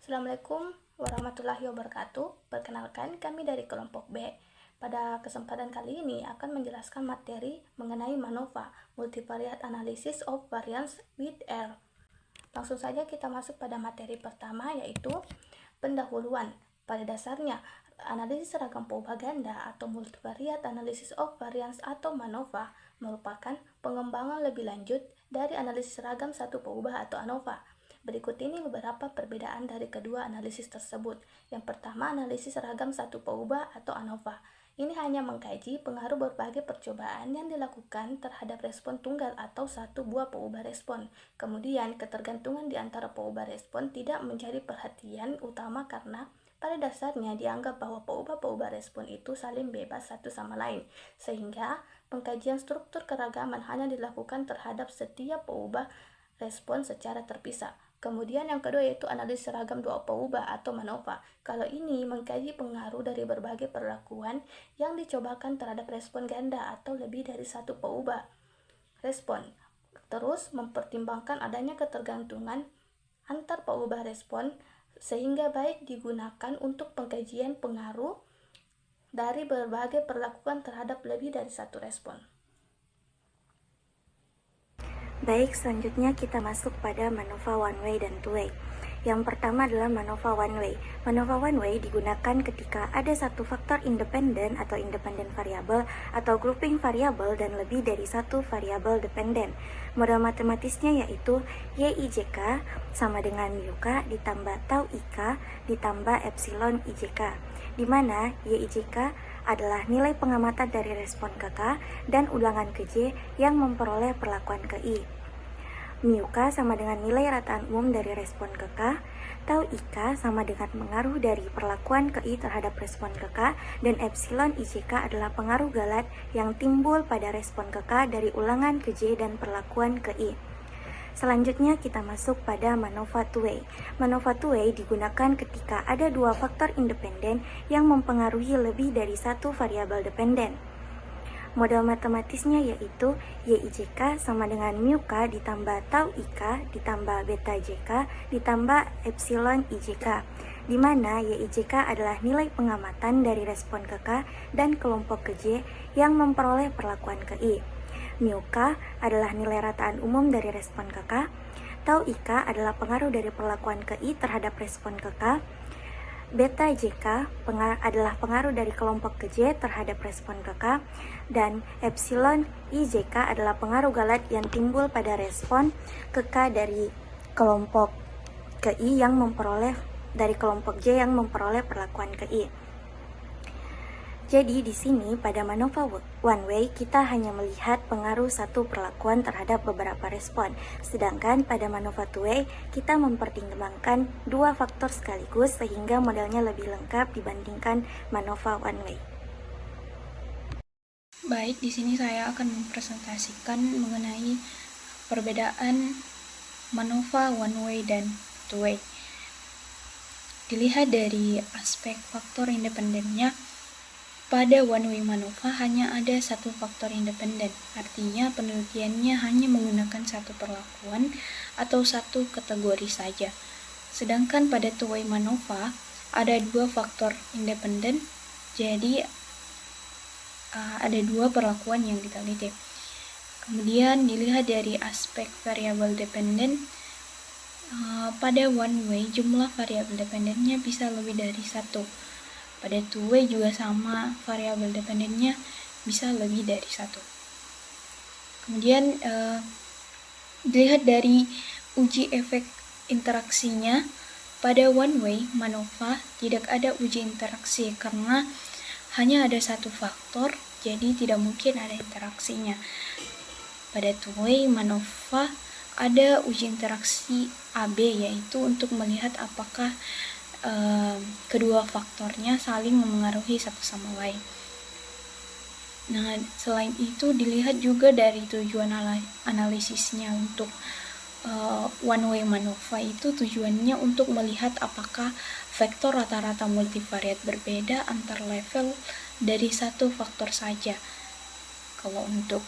Assalamualaikum warahmatullahi wabarakatuh. Perkenalkan, kami dari kelompok B. Pada kesempatan kali ini akan menjelaskan materi mengenai MANOVA, Multivariate Analysis of Variance with R. Langsung saja kita masuk pada materi pertama, yaitu pendahuluan. Pada dasarnya, analisis seragam peubah ganda atau Multivariate Analysis of Variance atau MANOVA merupakan pengembangan lebih lanjut dari analisis seragam satu peubah atau ANOVA. Berikut ini beberapa perbedaan dari kedua analisis tersebut. Yang pertama, analisis seragam satu peubah atau ANOVA. Ini hanya mengkaji pengaruh berbagai percobaan yang dilakukan terhadap respon tunggal atau satu buah peubah respon. Kemudian, ketergantungan di antara peubah respon tidak menjadi perhatian utama karena pada dasarnya dianggap bahwa peubah-peubah respon itu saling bebas satu sama lain, sehingga pengkajian struktur keragaman hanya dilakukan terhadap setiap peubah respon secara terpisah. Kemudian yang kedua yaitu analisis seragam dua peubah atau MANOVA. Kalau ini mengkaji pengaruh dari berbagai perlakuan yang dicobakan terhadap respon ganda atau lebih dari satu peubah respon. Terus mempertimbangkan adanya ketergantungan antar peubah respon sehingga baik digunakan untuk pengkajian pengaruh dari berbagai perlakuan terhadap lebih dari satu respon. Baik, selanjutnya kita masuk pada MANOVA one way dan two way. Yang pertama adalah MANOVA one way. MANOVA one way digunakan ketika ada satu faktor independen atau independen variabel atau grouping variabel dan lebih dari satu variabel dependen. Model matematisnya yaitu YIJK sama dengan MUK ditambah tau IK ditambah epsilon IJK, di mana YIJK adalah nilai pengamatan dari respon ke K dan ulangan ke J yang memperoleh perlakuan ke I. MUK sama dengan nilai rataan umum dari respon ke K, tau IK sama dengan pengaruh dari perlakuan ke I terhadap respon ke K, dan epsilon IJK adalah pengaruh galat yang timbul pada respon ke K dari ulangan ke J dan perlakuan ke I. Selanjutnya kita masuk pada MANOVA two way. MANOVA two way digunakan ketika ada dua faktor independen yang mempengaruhi lebih dari satu variabel dependen. Model matematisnya yaitu YIJK sama dengan MUK ditambah tau IK ditambah beta JK ditambah epsilon IJK, di mana YIJK adalah nilai pengamatan dari respon ke K dan kelompok ke J yang memperoleh perlakuan ke I. MUK adalah nilai rataan umum dari respon ke K, tau IK adalah pengaruh dari perlakuan ke I terhadap respon ke K, beta JK adalah pengaruh dari kelompok ke J terhadap respon ke K, dan epsilon IJK adalah pengaruh galat yang timbul pada respon ke K dari kelompok ke I yang memperoleh dari kelompok J yang memperoleh perlakuan ke I. Jadi di sini pada MANOVA one way kita hanya melihat pengaruh satu perlakuan terhadap beberapa respon, sedangkan pada MANOVA two way kita mempertimbangkan dua faktor sekaligus sehingga modelnya lebih lengkap dibandingkan MANOVA one way. Baik, di sini saya akan mempresentasikan mengenai perbedaan MANOVA one way dan two way. Dilihat dari aspek faktor independennya, pada one way MANOVA hanya ada satu faktor independen, artinya penelitiannya hanya menggunakan satu perlakuan atau satu kategori saja. Sedangkan pada two way MANOVA ada dua faktor independen, jadi ada dua perlakuan yang diteliti. Kemudian dilihat dari aspek variabel dependen, pada one way jumlah variabel dependennya bisa lebih dari satu. Pada two way juga sama, variabel dependennya bisa lebih dari satu. Kemudian dilihat dari uji efek interaksinya, pada one way MANOVA tidak ada uji interaksi karena hanya ada satu faktor, jadi tidak mungkin ada interaksinya. Pada two way MANOVA ada uji interaksi AB, yaitu untuk melihat apakah kedua faktornya saling memengaruhi satu sama lain. Nah, selain itu dilihat juga dari tujuan analisisnya. Untuk one way MANOVA itu tujuannya untuk melihat apakah vektor rata-rata multivariat berbeda antar level dari satu faktor saja. Kalau untuk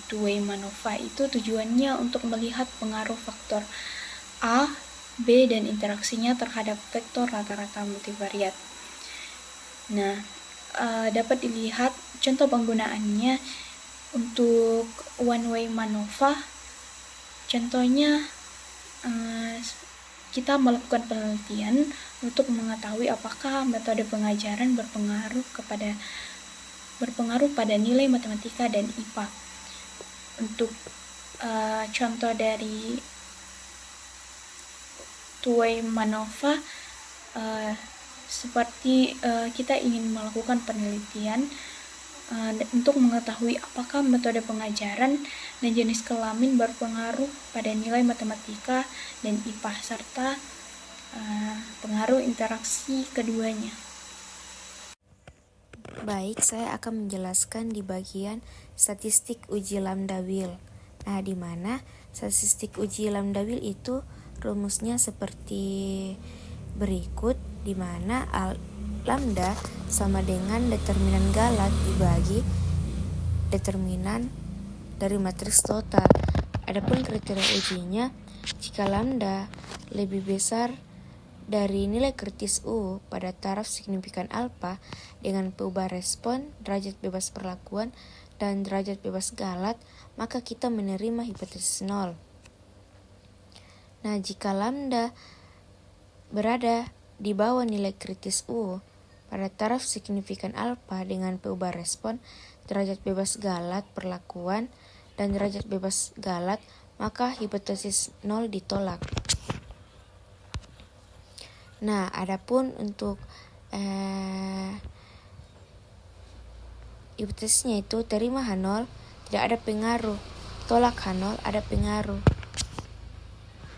two way MANOVA itu tujuannya untuk melihat pengaruh faktor A B dan interaksinya terhadap vektor rata-rata multivariat. Nah, dapat dilihat contoh penggunaannya untuk one-way MANOVA. Contohnya, kita melakukan penelitian untuk mengetahui apakah metode pengajaran berpengaruh pada nilai matematika dan IPA. Untuk contoh dari two-way MANOVA, seperti kita ingin melakukan penelitian untuk mengetahui apakah metode pengajaran dan jenis kelamin berpengaruh pada nilai matematika dan IPA serta pengaruh interaksi keduanya. Baik, saya akan menjelaskan di bagian statistik uji lambda Will. Nah, di mana statistik uji lambda Will itu rumusnya seperti berikut, di mana lambda sama dengan determinan Galat dibagi determinan dari matriks total. Adapun kriteria ujinya, jika lambda lebih besar dari nilai kritis U pada taraf signifikan alfa dengan perubahan respon, derajat bebas perlakuan, dan derajat bebas Galat, maka kita menerima hipotesis nol. Nah, jika lambda berada di bawah nilai kritis U pada taraf signifikan alfa dengan perubahan respon, derajat bebas Galat perlakuan, dan derajat bebas Galat, maka hipotesis nol ditolak. Nah, adapun untuk hipotesisnya itu terima H0 tidak ada pengaruh, tolak H0 ada pengaruh.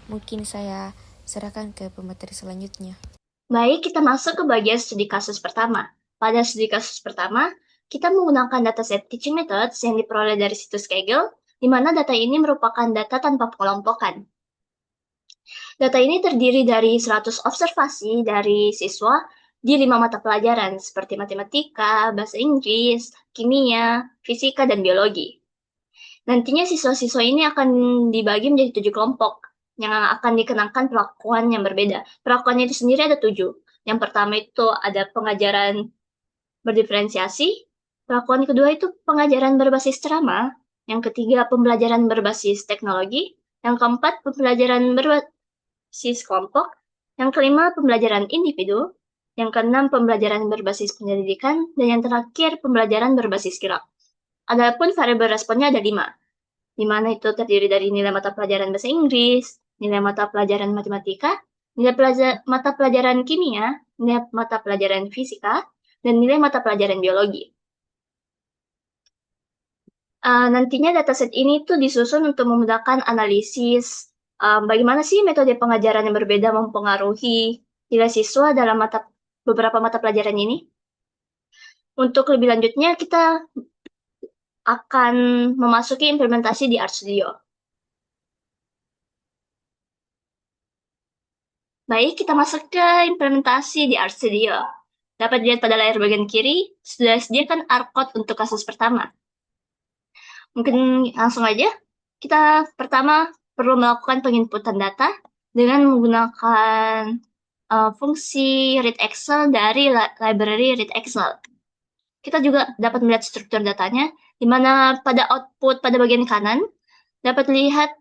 Mungkin saya serahkan ke pemateri selanjutnya. Baik, kita masuk ke bagian studi kasus pertama. Pada studi kasus pertama, kita menggunakan dataset teaching methods yang diperoleh dari situs Kaggle, di mana data ini merupakan data tanpa pengelompokan. Data ini terdiri dari 100 observasi dari siswa di 5 mata pelajaran seperti matematika, bahasa Inggris, kimia, fisika, dan biologi. Nantinya siswa-siswa ini akan dibagi menjadi 7 kelompok yang akan dikenakan perlakuan yang berbeda. Perlakuannya itu sendiri ada 7. Yang pertama itu ada pengajaran berdiferensiasi, perlakuan kedua itu pengajaran berbasis ceramah, yang ketiga pembelajaran berbasis teknologi, yang keempat pembelajaran berbasis kelompok, yang kelima pembelajaran individu, yang keenam pembelajaran berbasis penyelidikan, dan yang terakhir pembelajaran berbasis gerak. Adapun variabel responnya ada 5, di mana itu terdiri dari nilai mata pelajaran bahasa Inggris, nilai mata pelajaran matematika, nilai mata pelajaran kimia, nilai mata pelajaran fisika, dan nilai mata pelajaran biologi. Nantinya dataset ini tuh disusun untuk memudahkan analisis bagaimana sih metode pengajaran yang berbeda mempengaruhi nilai siswa dalam beberapa mata pelajaran ini. Untuk lebih lanjutnya, kita akan memasuki implementasi di RStudio. Baik, kita masuk ke implementasi di RStudio. Dapat dilihat pada layar bagian kiri, sudah disediakan R-code untuk kasus pertama. Mungkin langsung aja. Kita pertama perlu melakukan penginputan data dengan menggunakan fungsi read Excel dari library read Excel. Kita juga dapat melihat struktur datanya, di mana pada output pada bagian kanan dapat lihat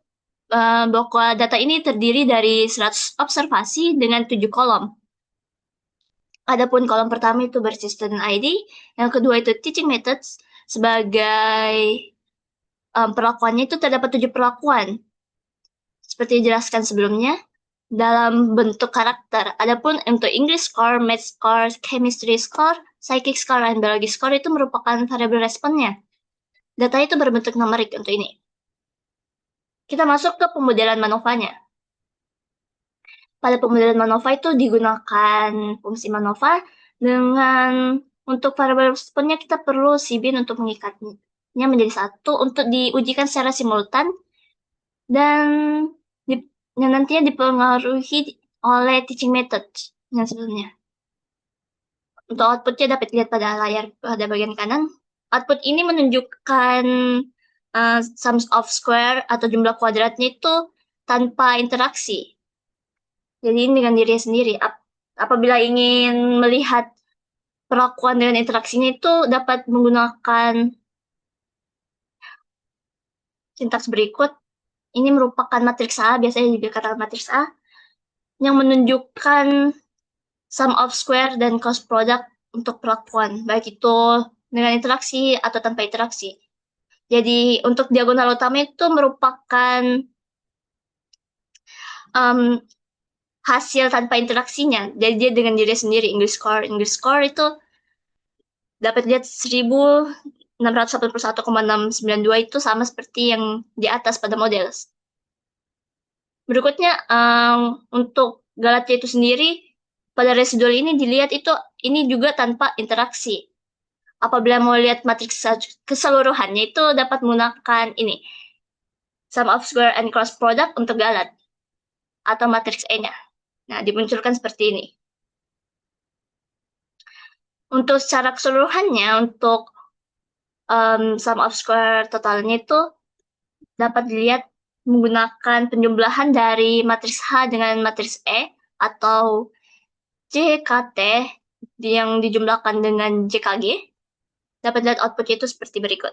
bahwa data ini terdiri dari 100 observasi dengan 7 kolom. Adapun kolom pertama itu berisi student ID, yang kedua itu teaching methods, sebagai perlakuannya itu terdapat 7 perlakuan. Seperti dijelaskan sebelumnya, dalam bentuk karakter. Adapun untuk English score, Math score, Chemistry score, Psychic score, dan Biology score itu merupakan variabel responnya. Data itu berbentuk numerik untuk ini. Kita masuk ke pemodelan MANOVA-nya. Pada pemodelan MANOVA itu digunakan fungsi MANOVA dengan untuk variabel responnya kita perlu Cbin untuk mengikatnya menjadi satu untuk diujikan secara simultan dan yang nantinya dipengaruhi oleh teaching method yang sebelumnya. Untuk outputnya dapat dilihat pada layar pada bagian kanan. Output ini menunjukkan sums of square atau jumlah kuadratnya itu tanpa interaksi. Jadi dengan diri sendiri. Apabila ingin melihat perlakuan dengan interaksinya itu dapat menggunakan sintaks berikut. Ini merupakan matriks A, biasanya dikatakan matriks A, yang menunjukkan sum of square dan cross product untuk perlakuan, baik itu dengan interaksi atau tanpa interaksi. Jadi untuk diagonal utama itu merupakan um, hasil tanpa interaksinya. Jadi dia dengan diri sendiri. English score itu dapat lihat 1681,692 itu sama seperti yang di atas pada model. Berikutnya untuk Galatia itu sendiri pada residual ini dilihat itu ini juga tanpa interaksi. Apabila mau lihat matriks keseluruhannya itu dapat menggunakan ini sum of square and cross product untuk Galat atau matriks E-nya. Nah, dimunculkan seperti ini. Untuk secara keseluruhannya, untuk sum of square totalnya itu dapat dilihat menggunakan penjumlahan dari matriks H dengan matriks E atau JKT yang dijumlahkan dengan JKG. Dapat lihat outputnya itu seperti berikut.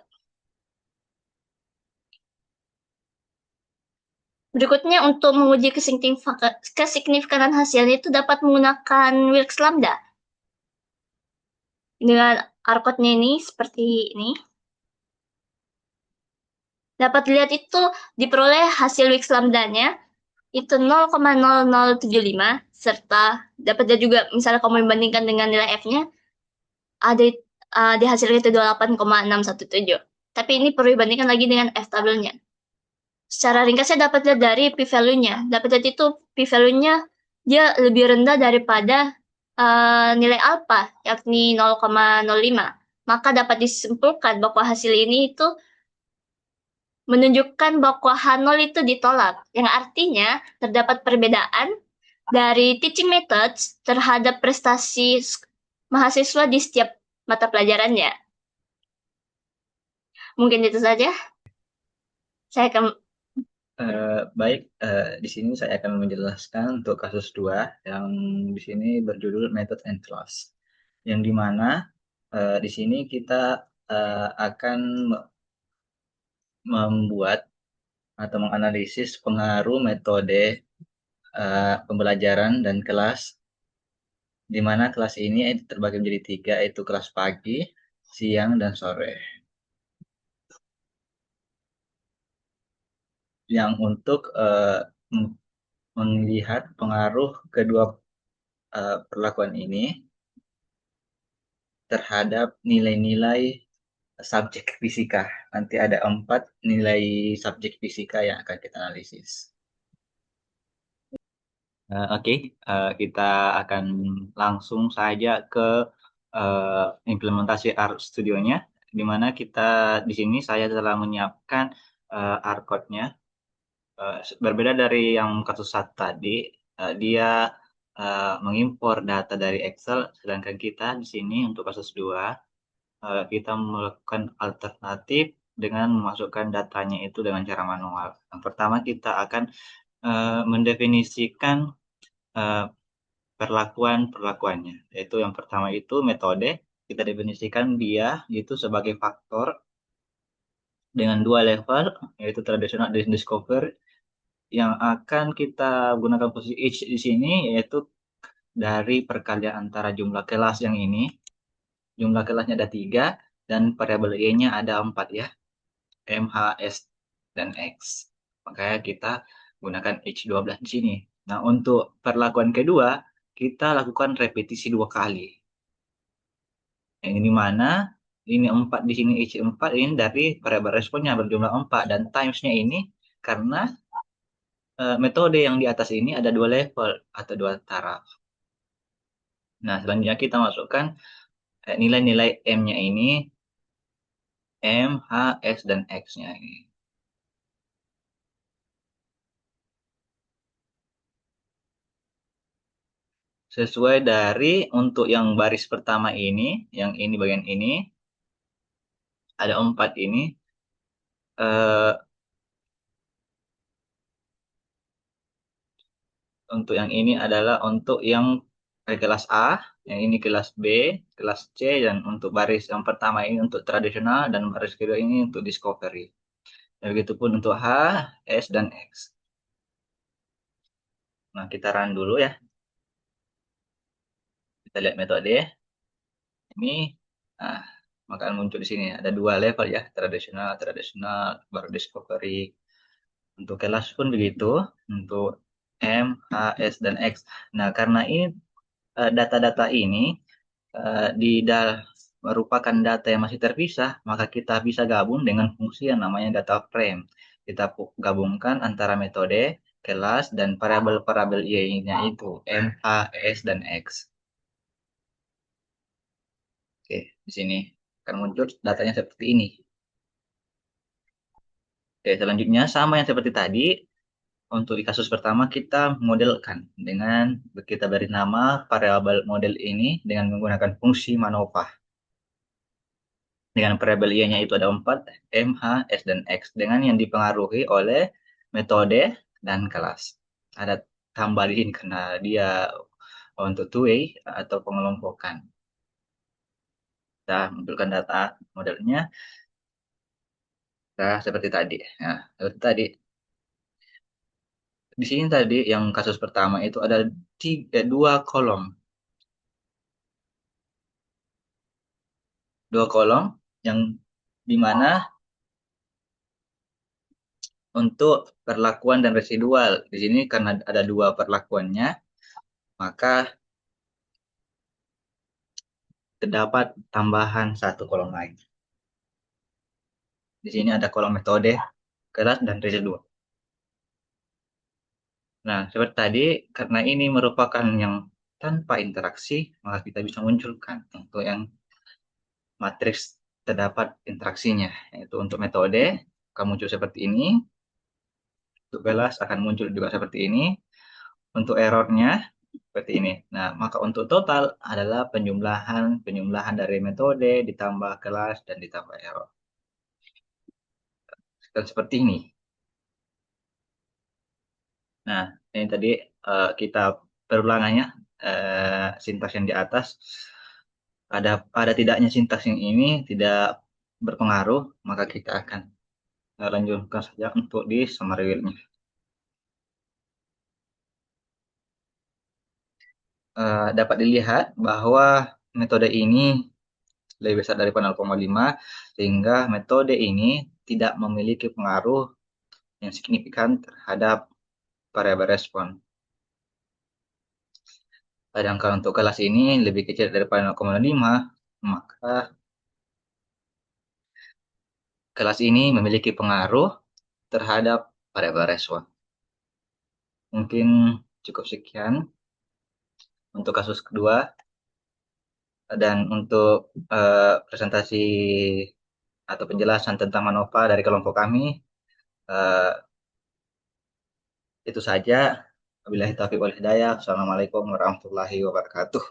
Berikutnya untuk menguji kesignifikan hasilnya itu dapat menggunakan Wilks Lambda. Dengan R-code-nya ini seperti ini. Dapat dilihat itu diperoleh hasil Wilks Lambda-nya itu 0,0075 serta dapat lihat juga misalnya kamu membandingkan dengan nilai F-nya ada di hasilnya itu 28,617. Tapi ini perlu dibandingkan lagi dengan F tabelnya. Secara ringkasnya dapat lihat dari p-value-nya. Dapat lihat itu p-value-nya dia lebih rendah daripada nilai alpha, yakni 0,05. Maka dapat disimpulkan bahwa hasil ini itu menunjukkan bahwa H0 itu ditolak, yang artinya terdapat perbedaan dari teaching methods terhadap prestasi mahasiswa di setiap mata pelajarannya. Mungkin itu saja. Saya akan Baik, di sini saya akan menjelaskan untuk kasus 2 yang di sini berjudul Method and Class. Yang dimana di sini kita akan membuat atau menganalisis pengaruh metode pembelajaran dan kelas, di mana kelas ini terbagi menjadi 3, yaitu kelas pagi, siang, dan sore. Yang untuk melihat pengaruh kedua perlakuan ini terhadap nilai-nilai subjek fisika. Nanti ada 4 nilai subjek fisika yang akan kita analisis. Oke, kita akan langsung saja ke implementasi R Studio-nya, di mana kita di sini saya telah menyiapkan R code-nya. Berbeda dari yang kasus 1 tadi, dia mengimpor data dari Excel, sedangkan kita di sini untuk kasus 2 kita melakukan alternatif dengan memasukkan datanya itu dengan cara manual. Yang pertama kita akan mendefinisikan perlakuannya, yaitu yang pertama itu metode. Kita definisikan dia itu sebagai faktor dengan 2 level, yaitu tradisional dan discover, yang akan kita gunakan posisi each di sini, yaitu dari perkalian antara jumlah kelas yang ini. Jumlah kelasnya ada 3 dan variabel Y-nya ada 4 ya. M, H, S, dan X. Makanya kita gunakan H12 di sini. Nah, untuk perlakuan kedua, kita lakukan repetisi 2 kali. Yang ini mana? Ini 4 di sini H4 ini dari variabel responnya berjumlah 4 dan times-nya ini karena metode yang di atas ini ada 2 level atau 2 taraf. Nah, selanjutnya kita masukkan nilai-nilai M-nya ini, M, H, S, dan X-nya ini. Sesuai dari untuk yang baris pertama ini, yang ini bagian ini, ada 4 ini, Untuk yang ini adalah untuk yang kelas A, yang ini kelas B, kelas C, dan untuk baris yang pertama ini untuk tradisional, dan baris kedua ini untuk discovery. Dan begitupun untuk H, S, dan X. Nah, kita run dulu ya. Kita lihat metode. Ini, nah, maka muncul di sini. Ada dua level ya, tradisional, baru discovery. Untuk kelas pun begitu, untuk M, H, S, dan X. Nah, karena ini data-data ini merupakan data yang masih terpisah, maka kita bisa gabung dengan fungsi yang namanya data frame. Kita gabungkan antara metode, kelas, dan variabel-variabel Y-nya itu M, H, S, dan X. Oke, di sini akan muncul datanya seperti ini. Oke, selanjutnya sama yang seperti tadi. Untuk di kasus pertama kita modelkan dengan kita beri nama variabel model ini dengan menggunakan fungsi MANOVA. Dengan variabel Y-nya itu ada 4, M, H, S, dan X. Dengan yang dipengaruhi oleh metode dan kelas. Ada tambah di sini karena dia untuk two-way atau pengelompokan. Kita munculkan data modelnya. Nah, seperti tadi. Nah, seperti tadi. Di sini tadi yang kasus pertama itu ada dua kolom. Dua kolom yang dimana untuk perlakuan dan residual. Di sini karena ada dua perlakuannya, maka terdapat tambahan satu kolom lain. Di sini ada kolom metode, kelas, dan residual. Nah, seperti tadi, karena ini merupakan yang tanpa interaksi, maka kita bisa munculkan untuk yang matriks terdapat interaksinya. Yaitu untuk metode, akan muncul seperti ini. Untuk kelas akan muncul juga seperti ini. Untuk errornya, seperti ini. Nah, maka untuk total adalah penjumlahan dari metode ditambah kelas dan ditambah error. Dan seperti ini. Nah, ini tadi kita perulangannya sintaks yang di atas. Ada tidaknya sintaks yang ini tidak berpengaruh, maka kita akan lanjutkan saja untuk di summary wheel-nya. Dapat dilihat bahwa metode ini lebih besar dari 0,5, sehingga metode ini tidak memiliki pengaruh yang signifikan terhadap variabel respon. Sedangkan untuk kelas ini lebih kecil daripada 0,5, maka kelas ini memiliki pengaruh terhadap variabel respon. Mungkin cukup sekian untuk kasus kedua. Dan untuk presentasi atau penjelasan tentang MANOVA dari kelompok kami, itu saja. Wabillahi taufiq wal hidayah. Assalamualaikum warahmatullahi wabarakatuh.